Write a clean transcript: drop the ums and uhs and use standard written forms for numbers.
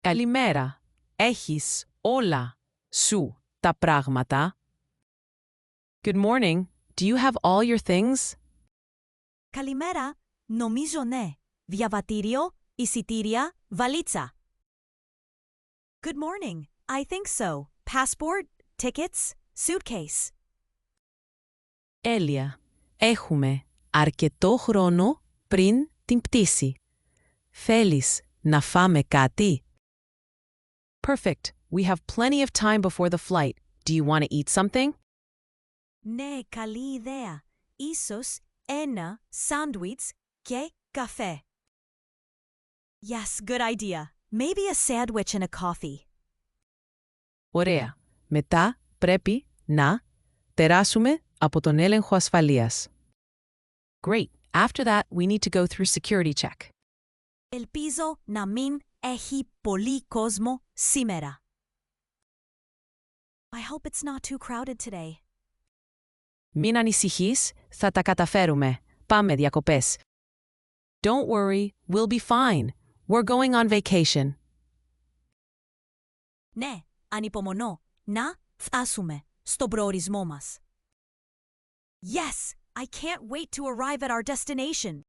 Καλημέρα. Έχεις όλα σου τα πράγματα? Good morning. Do you have all your things? Καλημέρα. Νομίζω ναι. Διαβατήριο, εισιτήρια, βαλίτσα. Good morning. I think so. Passport, tickets, suitcase. Έλεια. Έχουμε αρκετό χρόνο πριν την πτήση. Θέλεις να φάμε κάτι? Perfect. We have plenty of time before the flight. Do you want to eat something? Ναι, καλή ιδέα. Ίσως ένα σάντουιτς και καφέ. Yes, good idea. Maybe a sandwich and a coffee. Ωραία. Μετά πρέπει να περάσουμε από τον έλεγχο ασφαλείας. Great. After that, we need to go through security check. Ελπίζω να μην έχει πολύ κόσμο σήμερα. I hope it's not too crowded today. Μην ανησυχείς, θα τα καταφέρουμε. Πάμε διακοπές. Don't worry, we'll be fine. We're going on vacation. Ναι, ανυπομονώ να φτάσουμε στον προορισμό μας. Yes, I can't wait to arrive at our destination.